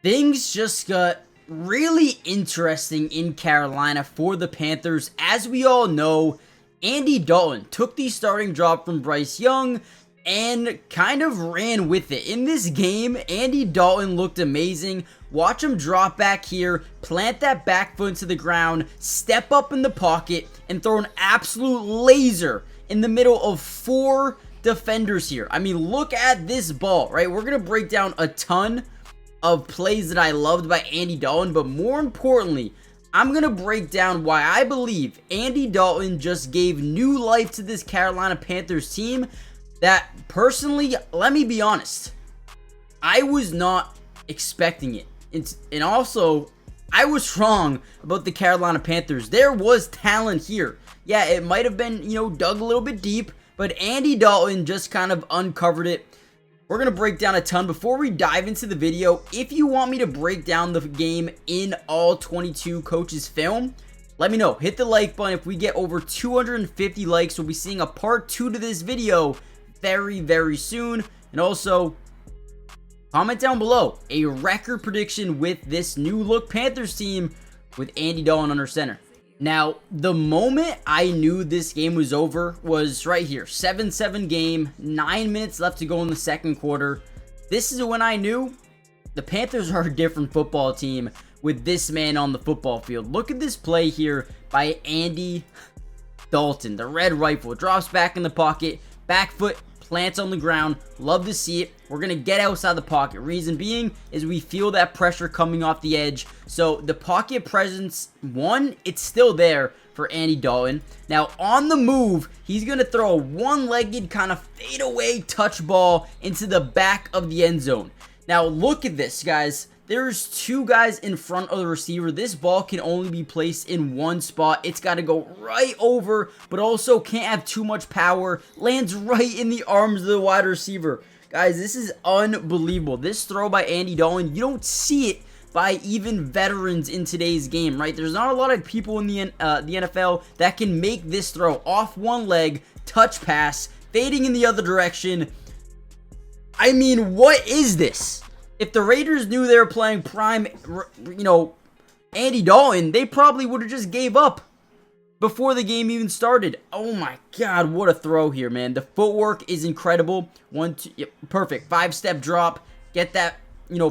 Things just got really interesting in Carolina for the Panthers. As we all know, Andy Dalton took the starting job from Bryce Young and kind of ran with it. In this game, Andy Dalton looked amazing. Watch him drop back here, plant that back foot into the ground, step up in the pocket, and throw an absolute laser in the middle of 4 defenders here. I mean, look at this ball, right? We're going to break down a ton of plays that I loved by Andy Dalton, but more importantly, I'm going to break down why I believe Andy Dalton just gave new life to this Carolina Panthers team that, personally, let me be honest, I was not expecting it. And also, I was wrong about the Carolina Panthers. There was talent here. Yeah, it might have been, dug a little bit deep, but Andy Dalton just kind of uncovered it. We're going to break down a ton. Before we dive into the video, if you want me to break down the game in all 22 coaches film, let me know. Hit the like button. If we get over 250 likes, we'll be seeing a part 2 to this video very, very soon. And also, comment down below a record prediction with this new look Panthers team with Andy Dalton under center. Now, the moment I knew this game was over was right here. 7-7 game, 9 minutes left to go in the second quarter. This is when I knew the Panthers are a different football team with this man on the football field. Look at this play here by Andy Dalton. The red rifle drops back in the pocket, back foot plants on the ground. Love to see it. We're going to get outside the pocket. Reason being is we feel that pressure coming off the edge. So the pocket presence, it's still there for Andy Dalton. Now on the move, he's going to throw a one-legged kind of fadeaway touch ball into the back of the end zone. Now look at this, guys. There's 2 guys in front of the receiver. This ball can only be placed in one spot. It's got to go right over, but also can't have too much power. Lands right in the arms of the wide receiver. Guys, this is unbelievable. This throw by Andy Dalton, you don't see it by even veterans in today's game, right? There's not a lot of people in the NFL that can make this throw off one leg, touch pass, fading in the other direction. I mean, what is this? If the Raiders knew they were playing prime, Andy Dalton, they probably would have just gave up before the game even started. Oh my God, what a throw here, man. The footwork is incredible. 1, 2, yep, perfect. 5-step drop. Get that,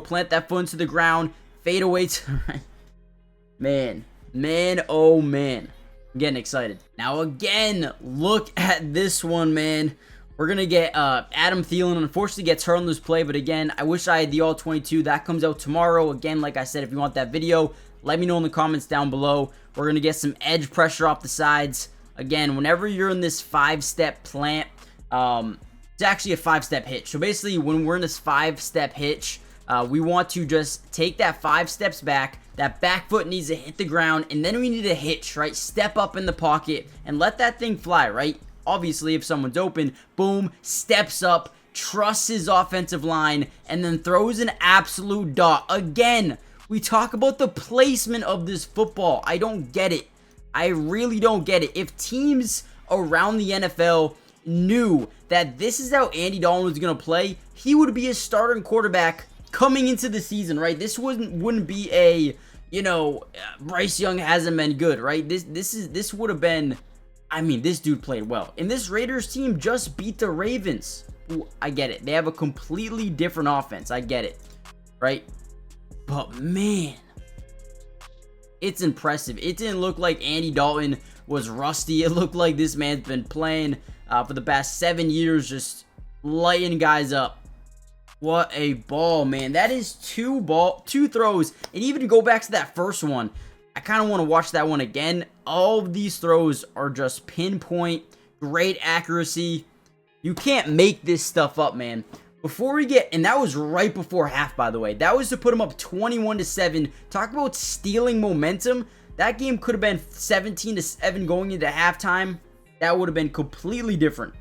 plant that foot into the ground. Fade away to the right. Man, oh man. I'm getting excited. Now again, look at this one, man. We're going to get Adam Thielen. Unfortunately, gets hurt on this play. But again, I wish I had the all-22. That comes out tomorrow. Again, like I said, if you want that video, let me know in the comments down below. We're going to get some edge pressure off the sides. Again, whenever you're in this 5-step plant, it's actually a 5-step hitch. So basically, when we're in this 5-step hitch, we want to just take that 5 steps back. That back foot needs to hit the ground. And then we need a hitch, right? Step up in the pocket and let that thing fly, right? Obviously, if someone's open, boom, steps up, trusts his offensive line, and then throws an absolute dot. Again, we talk about the placement of this football. I don't get it. I really don't get it. If teams around the NFL knew that this is how Andy Dalton was going to play, he would be a starting quarterback coming into the season, right? This wouldn't be a, Bryce Young hasn't been good, right? This would have been... I mean, this dude played well. And this Raiders team just beat the Ravens. Ooh, I get it. They have a completely different offense. I get it. Right? But, man. It's impressive. It didn't look like Andy Dalton was rusty. It looked like this man's been playing for the past 7 years, just lighting guys up. What a ball, man. That is 2 throws. And even to go back to that first one, I kind of want to watch that one again. All of these throws are just pinpoint, great accuracy. You can't make this stuff up, man. Before we get, and that was right before half, by the way. That was to put them up 21-7. Talk about stealing momentum. That game could have been 17-7 going into halftime. That would have been completely different.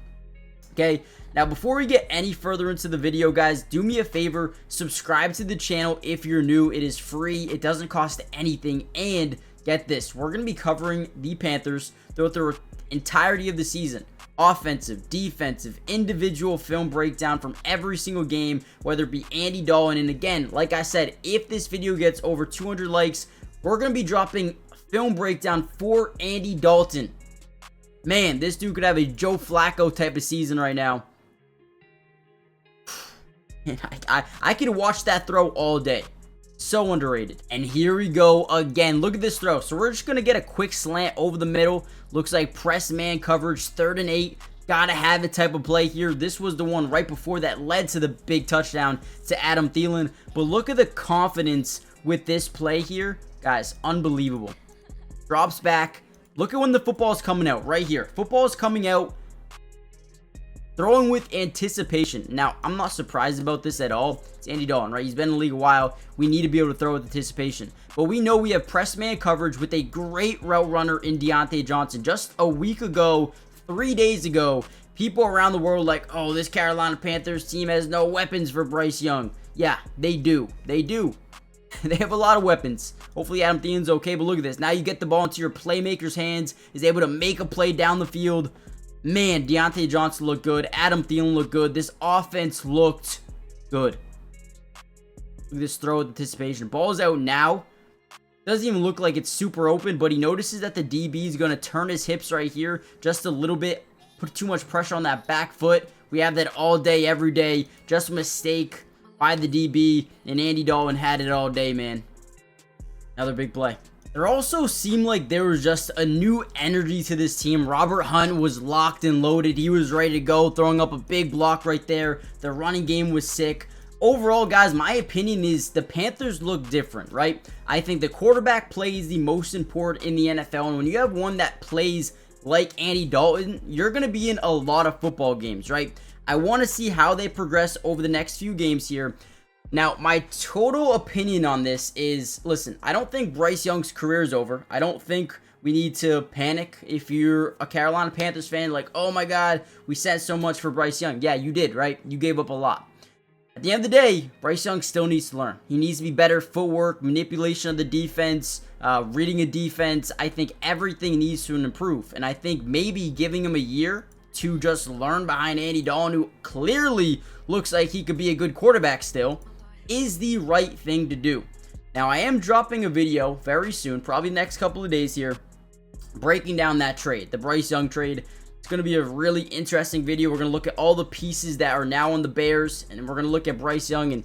Okay, now before we get any further into the video, guys, do me a favor, subscribe to the channel if you're new. It is free, it doesn't cost anything, and get this, we're going to be covering the Panthers throughout the entirety of the season. offensive, defensive, individual film breakdown from every single game, whether it be Andy Dalton. And again, like I said, if this video gets over 200 likes, we're going to be dropping film breakdown for Andy Dalton. Man, this dude could have a Joe Flacco type of season right now. I could watch that throw all day. So underrated. And here we go again. Look at this throw. So we're just going to get a quick slant over the middle. Looks like press man coverage, 3rd and 8. Gotta have it type of play here. This was the one right before that led to the big touchdown to Adam Thielen. But look at the confidence with this play here. Guys, unbelievable. Drops back. Look at when the football is coming out right here. Football is coming out. Throwing with anticipation. Now, I'm not surprised about this at all. It's Andy Dalton, right? He's been in the league a while. We need to be able to throw with anticipation. But we know we have press man coverage with a great route runner in Deontay Johnson. Just a week ago, 3 days ago, people around the world like, oh, this Carolina Panthers team has no weapons for Bryce Young. Yeah, they do. They do. They have a lot of weapons. Hopefully Adam Thielen's okay, but look at this. Now you get the ball into your playmaker's hands. Is able to make a play down the field. Man, Deontay Johnson looked good. Adam Thielen looked good. This offense looked good. Look at this throw with anticipation. Ball's out now. Doesn't even look like it's super open, but he notices that the DB is going to turn his hips right here just a little bit. Put too much pressure on that back foot. We have that all day, every day. Just a mistake by the DB, and Andy Dalton had it all day, man. Another big play. There also seemed like there was just a new energy to this team. Robert Hunt was locked and loaded. He was ready to go, throwing up a big block right there. The running game was sick. Overall, guys, my opinion is the Panthers look different, right? I think the quarterback play is the most important in the NFL, and when you have one that plays like Andy Dalton, you're going to be in a lot of football games, right? I want to see how they progress over the next few games here. Now, my total opinion on this is, listen, I don't think Bryce Young's career is over. I don't think we need to panic if you're a Carolina Panthers fan, like, oh my God, we sent so much for Bryce Young. Yeah, you did, right? You gave up a lot. At the end of the day, Bryce Young still needs to learn. He needs to be better footwork, manipulation of the defense, reading a defense. I think everything needs to improve. And I think maybe giving him a year to just learn behind Andy Dalton, who clearly looks like he could be a good quarterback still, is the right thing to do. Now, I am dropping a video very soon, probably the next couple of days here, breaking down that trade, the Bryce Young trade. It's going to be a really interesting video. We're going to look at all the pieces that are now on the Bears, and we're going to look at Bryce Young, and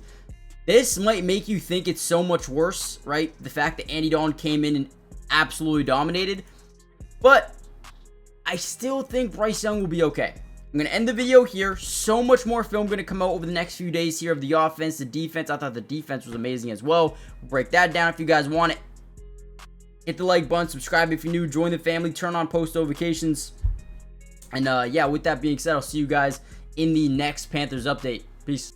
this might make you think it's so much worse, right? The fact that Andy Dalton came in and absolutely dominated, but I still think Bryce Young will be okay. I'm going to end the video here. So much more film going to come out over the next few days here of the offense, the defense. I thought the defense was amazing as well. We'll break that down if you guys want it. Hit the like button, subscribe if you're new, join the family, turn on post notifications. And yeah, with that being said, I'll see you guys in the next Panthers update. Peace.